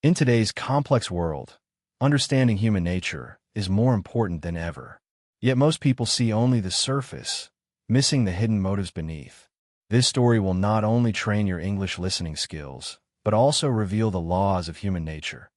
In today's complex world, understanding human nature is more important than ever. Yet most people see only the surface, missing the hidden motives beneath. This story will not only train your English listening skills, but also reveal the laws of human nature.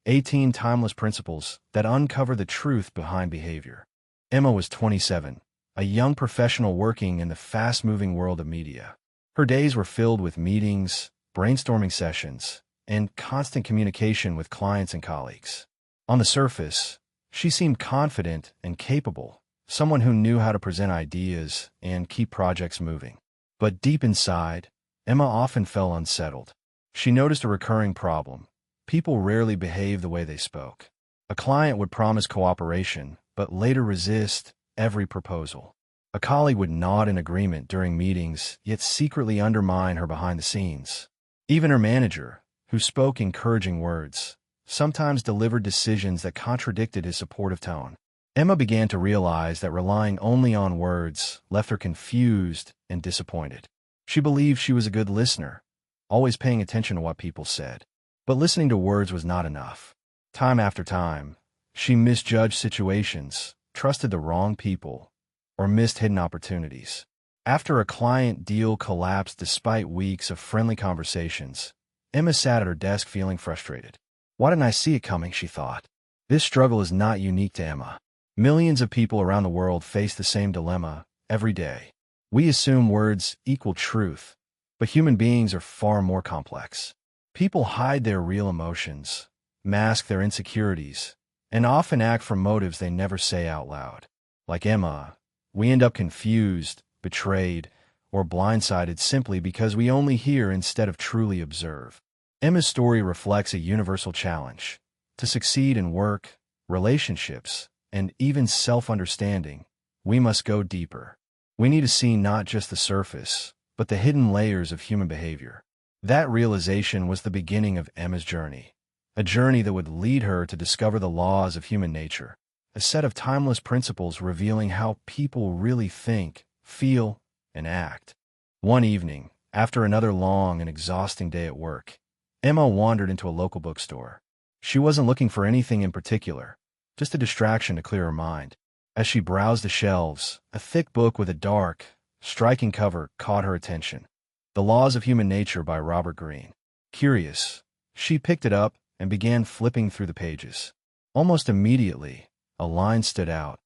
18 timeless principles that uncover the truth behind behavior. Emma was 27, a young professional working in the fast-moving world of media. Her days were filled with meetings, brainstorming sessions, and constant communication with clients and colleagues. On the surface, she seemed confident and capable, someone who knew how to present ideas and keep projects moving. But deep inside, Emma often felt unsettled. She noticed a recurring problem. People rarely behaved the way they spoke. A client would promise cooperation, but later resist every proposal. A colleague would nod in agreement during meetings, yet secretly undermine her behind the scenes. Even her manager, who spoke encouraging words, sometimes delivered decisions that contradicted his supportive tone. Emma began to realize that relying only on words left her confused and disappointed. She believed she was a good listener, always paying attention to what people said. But listening to words was not enough. Time after time, she misjudged situations, trusted the wrong people, or missed hidden opportunities. After a client deal collapsed despite weeks of friendly conversations, Emma sat at her desk feeling frustrated. Why didn't I see it coming, she thought. This struggle is not unique to Emma. Millions of people around the world face the same dilemma every day. We assume words equal truth, but human beings are far more complex. People hide their real emotions, mask their insecurities, and often act from motives they never say out loud. Like Emma, we end up confused, betrayed, or blindsided simply because we only hear instead of truly observe. Emma's story reflects a universal challenge. To succeed in work, relationships, and even self-understanding, we must go deeper. We need to see not just the surface, but the hidden layers of human behavior. That realization was the beginning of Emma's journey, a journey that would lead her to discover the laws of human nature, a set of timeless principles revealing how people really think, feel, and act. One evening, after another long and exhausting day at work, Emma wandered into a local bookstore. She wasn't looking for anything in particular, just a distraction to clear her mind. As she browsed the shelves, a thick book with a dark, striking cover caught her attention. The Laws of Human Nature by Robert Greene. Curious, she picked it up and began flipping through the pages. Almost immediately, a line stood out.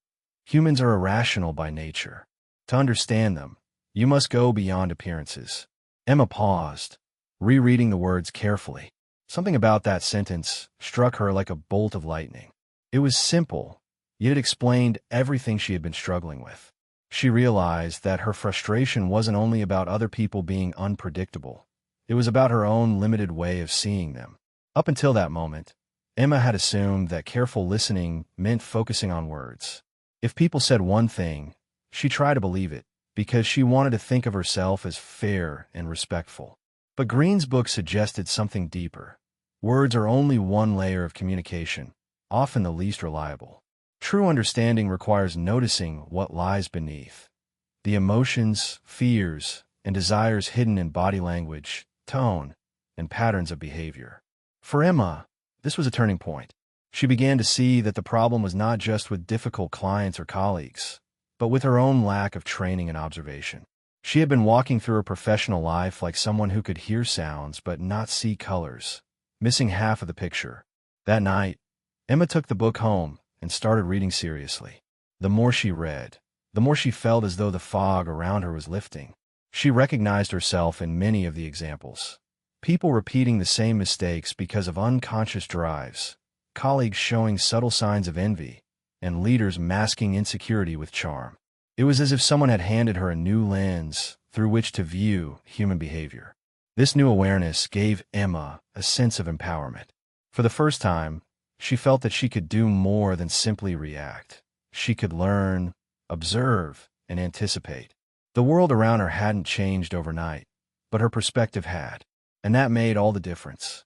Humans are irrational by nature. To understand them, you must go beyond appearances. Emma paused, rereading the words carefully. Something about that sentence struck her like a bolt of lightning. It was simple, yet it explained everything she had been struggling with. She realized that her frustration wasn't only about other people being unpredictable. It was about her own limited way of seeing them. Up until that moment, Emma had assumed that careful listening meant focusing on words. If people said one thing, she tried to believe it, because she wanted to think of herself as fair and respectful. But Greene's book suggested something deeper. Words are only one layer of communication, often the least reliable. True understanding requires noticing what lies beneath. The emotions, fears, and desires hidden in body language, tone, and patterns of behavior. For Emma, this was a turning point. She began to see that the problem was not just with difficult clients or colleagues, but with her own lack of training and observation. She had been walking through her professional life like someone who could hear sounds but not see colors, missing half of the picture. That night, Emma took the book home and started reading seriously. The more she read, the more she felt as though the fog around her was lifting. She recognized herself in many of the examples. People repeating the same mistakes because of unconscious drives, colleagues showing subtle signs of envy, and leaders masking insecurity with charm. It was as if someone had handed her a new lens through which to view human behavior. This new awareness gave Emma a sense of empowerment. For the first time, she felt that she could do more than simply react. She could learn, observe, and anticipate. The world around her hadn't changed overnight, but her perspective had, and that made all the difference.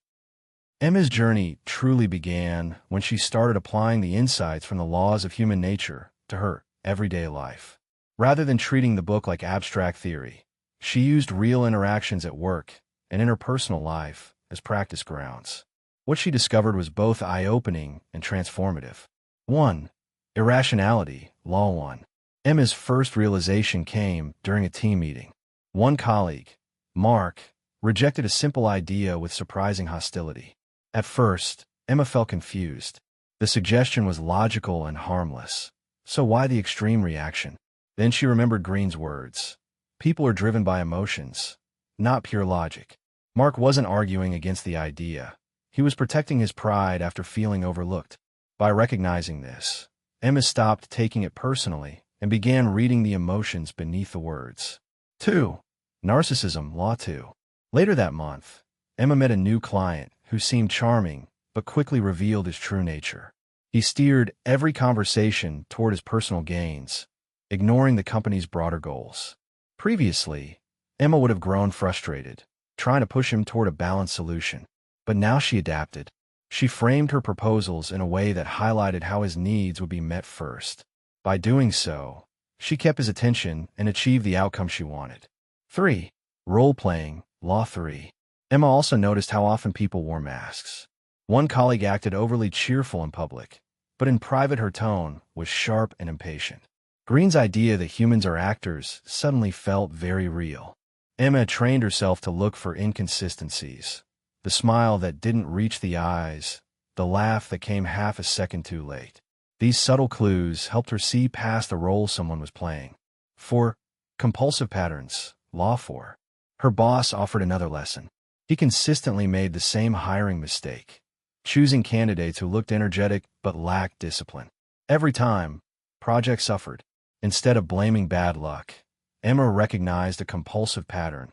Emma's journey truly began when she started applying the insights from the laws of human nature to her everyday life. Rather than treating the book like abstract theory, she used real interactions at work and in her personal life as practice grounds. What she discovered was both eye-opening and transformative. 1. Irrationality, Law 1. Emma's first realization came during a team meeting. One colleague, Mark, rejected a simple idea with surprising hostility. At first, Emma felt confused. The suggestion was logical and harmless. So why the extreme reaction? Then she remembered Greene's words. People are driven by emotions, not pure logic. Mark wasn't arguing against the idea. He was protecting his pride after feeling overlooked. By recognizing this, Emma stopped taking it personally and began reading the emotions beneath the words. 2. Narcissism, Law 2. Later that month, Emma met a new client who seemed charming but quickly revealed his true nature. He steered every conversation toward his personal gains, ignoring the company's broader goals. Previously, Emma would have grown frustrated, trying to push him toward a balanced solution. But now she adapted. She framed her proposals in a way that highlighted how his needs would be met first. By doing so, she kept his attention and achieved the outcome she wanted. 3. Role-playing, Law 3. Emma also noticed how often people wore masks. One colleague acted overly cheerful in public, but in private her tone was sharp and impatient. Greene's idea that humans are actors suddenly felt very real. Emma trained herself to look for inconsistencies. The smile that didn't reach the eyes, the laugh that came half a second too late. These subtle clues helped her see past the role someone was playing. 4. Compulsive patterns, Law 4. Her boss offered another lesson. He consistently made the same hiring mistake, choosing candidates who looked energetic but lacked discipline. Every time, projects suffered. Instead of blaming bad luck, Emma recognized a compulsive pattern,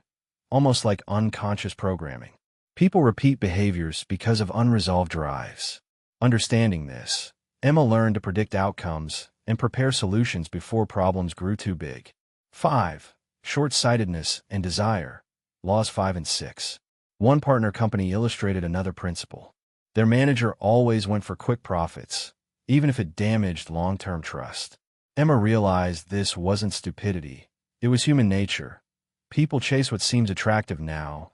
almost like unconscious programming. People repeat behaviors because of unresolved drives. Understanding this, Emma learned to predict outcomes and prepare solutions before problems grew too big. 5. Short-sightedness and desire, Laws 5 and 6. One partner company illustrated another principle. Their manager always went for quick profits, even if it damaged long-term trust. Emma realized this wasn't stupidity. It was human nature. People chase what seems attractive now,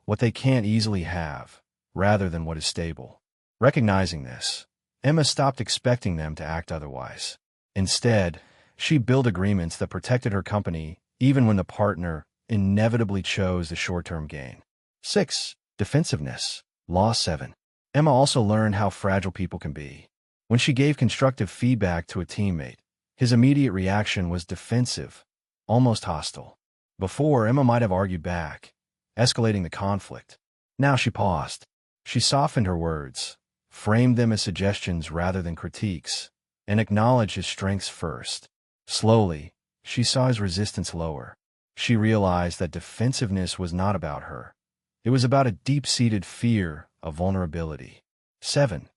what they can't easily have, rather than what is stable. Recognizing this, Emma stopped expecting them to act otherwise. Instead, she built agreements that protected her company even when the partner inevitably chose the short-term gain. 6. Defensiveness, Law 7. Emma also learned how fragile people can be. When she gave constructive feedback to a teammate, his immediate reaction was defensive, almost hostile. Before, Emma might have argued back, escalating the conflict. Now she paused. She softened her words, framed them as suggestions rather than critiques, and acknowledged his strengths first. Slowly, she saw his resistance lower. She realized that defensiveness was not about her. It was about a deep-seated fear of vulnerability. 7.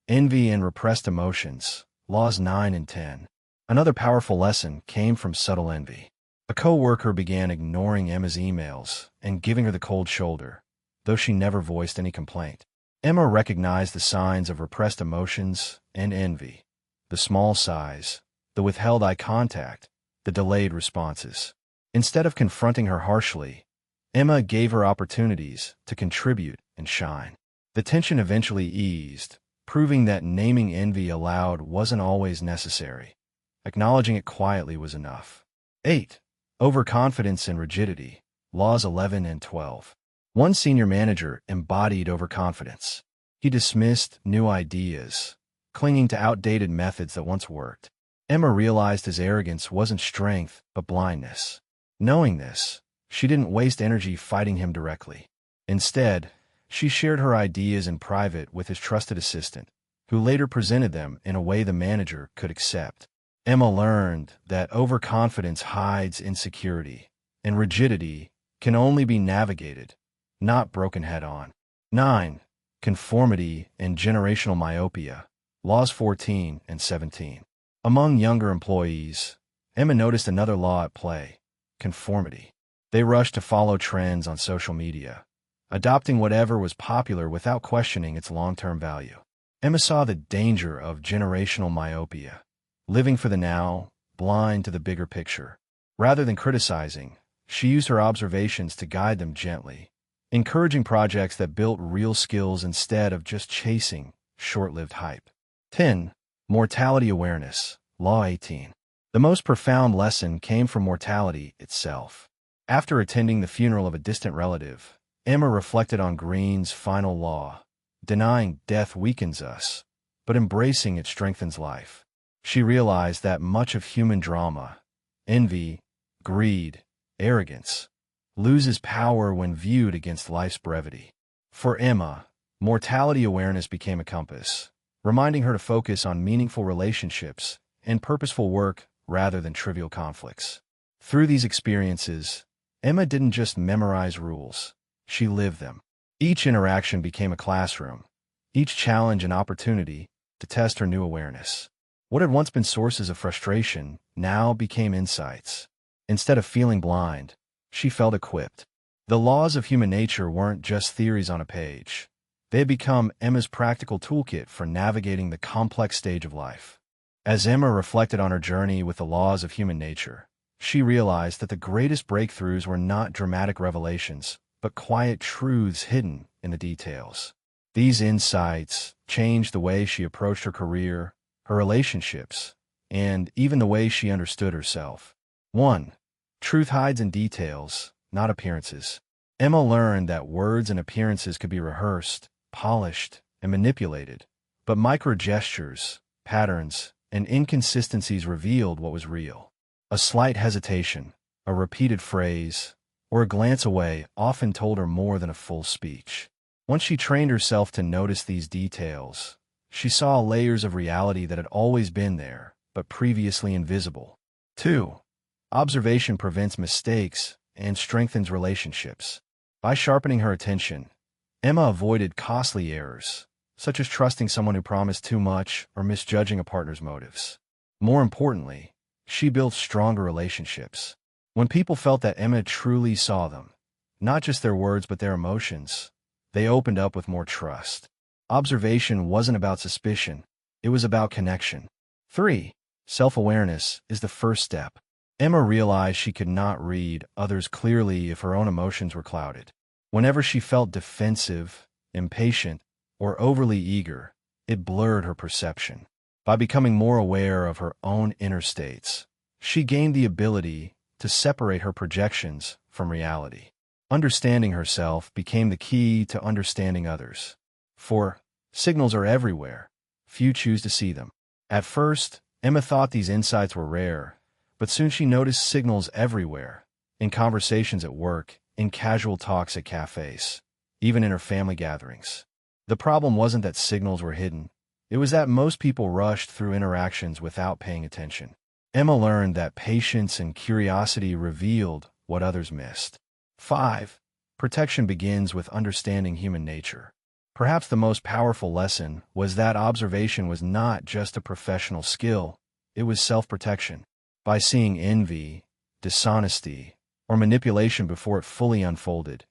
Envy and repressed emotions, Laws 9 and 10. Another powerful lesson came from subtle envy. A co-worker began ignoring Emma's emails and giving her the cold shoulder, though she never voiced any complaint. Emma recognized the signs of repressed emotions and envy: the small sighs, the withheld eye contact, the delayed responses. Instead of confronting her harshly, Emma gave her opportunities to contribute and shine. The tension eventually eased, proving that naming envy aloud wasn't always necessary. Acknowledging it quietly was enough. 8. Overconfidence and rigidity, Laws 11 and 12. One senior manager embodied overconfidence. He dismissed new ideas, clinging to outdated methods that once worked. Emma realized his arrogance wasn't strength, but blindness. Knowing this, she didn't waste energy fighting him directly. Instead, she shared her ideas in private with his trusted assistant, who later presented them in a way the manager could accept. Emma learned that overconfidence hides insecurity, and rigidity can only be navigated, not broken head-on. 9. Conformity and generational myopia, Laws 14 and 17. Among younger employees, Emma noticed another law at play: conformity. They rushed to follow trends on social media, adopting whatever was popular without questioning its long-term value. Emma saw the danger of generational myopia, living for the now, blind to the bigger picture. Rather than criticizing, she used her observations to guide them gently, encouraging projects that built real skills instead of just chasing short-lived hype. 10. Mortality awareness. Law 18. The most profound lesson came from mortality itself. After attending the funeral of a distant relative, Emma reflected on Greene's final law: denying death weakens us, but embracing it strengthens life. She realized that much of human drama, envy, greed, arrogance, loses power when viewed against life's brevity. For Emma, mortality awareness became a compass, reminding her to focus on meaningful relationships and purposeful work rather than trivial conflicts. Through these experiences, Emma didn't just memorize rules, she lived them. Each interaction became a classroom, each challenge an opportunity to test her new awareness. What had once been sources of frustration now became insights. Instead of feeling blind, she felt equipped. The laws of human nature weren't just theories on a page. They had become Emma's practical toolkit for navigating the complex stage of life. As Emma reflected on her journey with the laws of human nature, she realized that the greatest breakthroughs were not dramatic revelations, but quiet truths hidden in the details. These insights changed the way she approached her career, her relationships, and even the way she understood herself. 1. Truth hides in details, not appearances. Emma learned that words and appearances could be rehearsed, polished, and manipulated, but micro-gestures, patterns, and inconsistencies revealed what was real. A slight hesitation, a repeated phrase, or a glance away often told her more than a full speech. Once she trained herself to notice these details, she saw layers of reality that had always been there, but previously invisible. 2. Observation prevents mistakes and strengthens relationships. By sharpening her attention, Emma avoided costly errors, such as trusting someone who promised too much or misjudging a partner's motives. More importantly, she built stronger relationships. When people felt that Emma truly saw them, not just their words but their emotions, they opened up with more trust. Observation wasn't about suspicion, it was about connection. 3. Self-awareness is the first step. Emma realized she could not read others clearly if her own emotions were clouded. Whenever she felt defensive, impatient, or overly eager, it blurred her perception. By becoming more aware of her own inner states, she gained the ability to separate her projections from reality. Understanding herself became the key to understanding others. For signals are everywhere, few choose to see them. At first, Emma thought these insights were rare, but soon she noticed signals everywhere, in conversations at work, in casual talks at cafes, even in her family gatherings. The problem wasn't that signals were hidden, it was that most people rushed through interactions without paying attention. Emma learned that patience and curiosity revealed what others missed. 5. Protection begins with understanding human nature. Perhaps the most powerful lesson was that observation was not just a professional skill, it was self-protection. By seeing envy, dishonesty, or manipulation before it fully unfolded,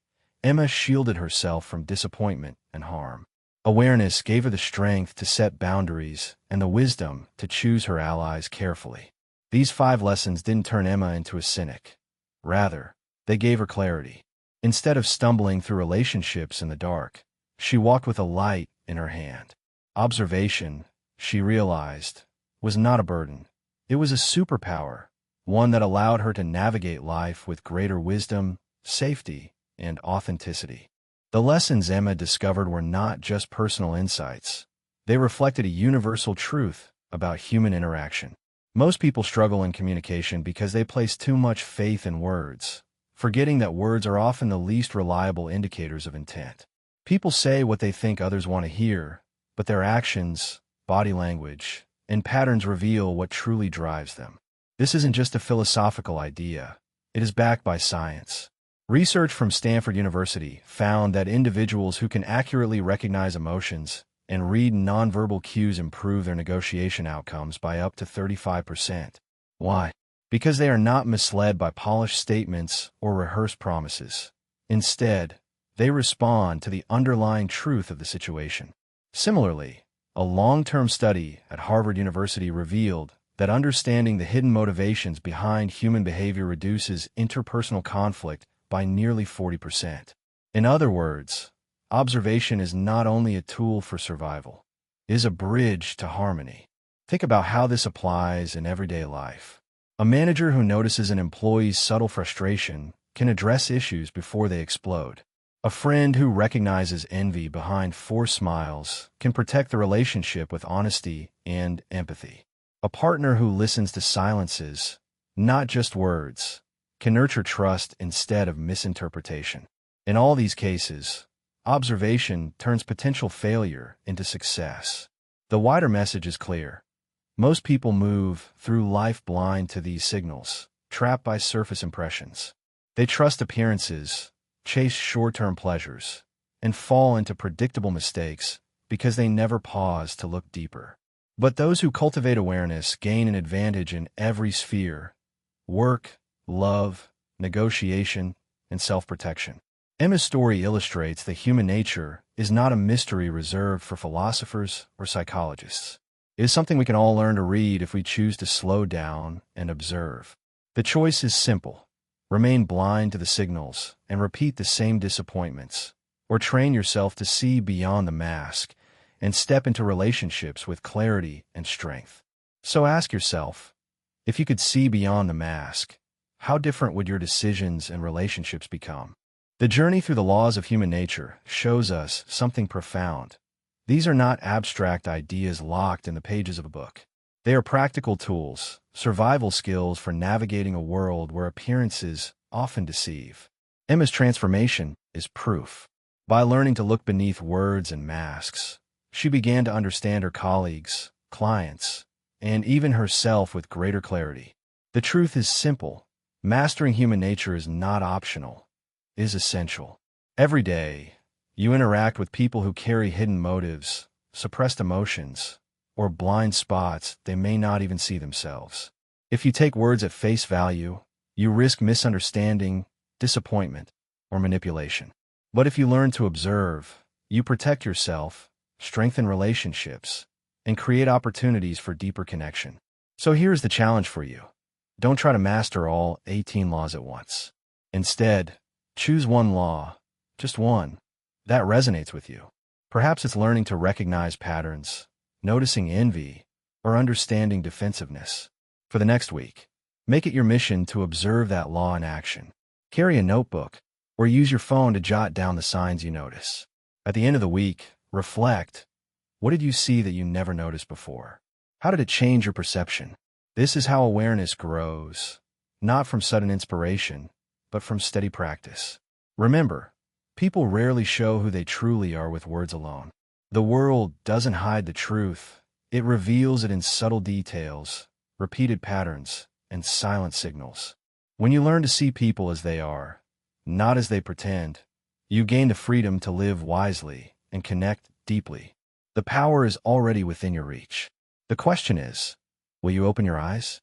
Emma shielded herself from disappointment and harm. Awareness gave her the strength to set boundaries and the wisdom to choose her allies carefully. These 5 lessons didn't turn Emma into a cynic. Rather, they gave her clarity. Instead of stumbling through relationships in the dark, she walked with a light in her hand. Observation, she realized, was not a burden. It was a superpower, one that allowed her to navigate life with greater wisdom, safety, and authenticity. The lessons Emma discovered were not just personal insights. They reflected a universal truth about human interaction. Most people struggle in communication because they place too much faith in words, forgetting that words are often the least reliable indicators of intent. People say what they think others want to hear, but their actions, body language, and patterns reveal what truly drives them. This isn't just a philosophical idea. It is backed by science. Research from Stanford University found that individuals who can accurately recognize emotions and read nonverbal cues improve their negotiation outcomes by up to 35%. Why? Because they are not misled by polished statements or rehearsed promises. Instead, they respond to the underlying truth of the situation. Similarly, a long-term study at Harvard University revealed that understanding the hidden motivations behind human behavior reduces interpersonal conflict by nearly 40%. In other words, observation is not only a tool for survival, it is a bridge to harmony. Think about how this applies in everyday life. A manager who notices an employee's subtle frustration can address issues before they explode. A friend who recognizes envy behind forced smiles can protect the relationship with honesty and empathy. A partner who listens to silences, not just words, can nurture trust instead of misinterpretation. In all these cases, observation turns potential failure into success. The wider message is clear. Most people move through life blind to these signals, trapped by surface impressions. They trust appearances, chase short-term pleasures, and fall into predictable mistakes because they never pause to look deeper. But those who cultivate awareness gain an advantage in every sphere: work, love, negotiation, and self-protection. Emma's story illustrates that human nature is not a mystery reserved for philosophers or psychologists. It is something we can all learn to read if we choose to slow down and observe. The choice is simple: remain blind to the signals and repeat the same disappointments, or train yourself to see beyond the mask and step into relationships with clarity and strength. So ask yourself, if you could see beyond the mask, how different would your decisions and relationships become? The journey through the laws of human nature shows us something profound. These are not abstract ideas locked in the pages of a book. They are practical tools, survival skills for navigating a world where appearances often deceive. Emma's transformation is proof. By learning to look beneath words and masks, she began to understand her colleagues, clients, and even herself with greater clarity. The truth is simple. Mastering human nature is not optional, it is essential. Every day, you interact with people who carry hidden motives, suppressed emotions, or blind spots they may not even see themselves. If you take words at face value, you risk misunderstanding, disappointment, or manipulation. But if you learn to observe, you protect yourself, strengthen relationships, and create opportunities for deeper connection. So here's the challenge for you. Don't try to master all 18 laws at once. Instead, choose one law, just one, that resonates with you. Perhaps it's learning to recognize patterns, noticing envy, or understanding defensiveness. For the next week, make it your mission to observe that law in action. Carry a notebook, or use your phone to jot down the signs you notice. At the end of the week, reflect. What did you see that you never noticed before? How did it change your perception? This is how awareness grows, not from sudden inspiration, but from steady practice. Remember, people rarely show who they truly are with words alone. The world doesn't hide the truth. It reveals it in subtle details, repeated patterns, and silent signals. When you learn to see people as they are, not as they pretend, you gain the freedom to live wisely and connect deeply. The power is already within your reach. The question is, will you open your eyes?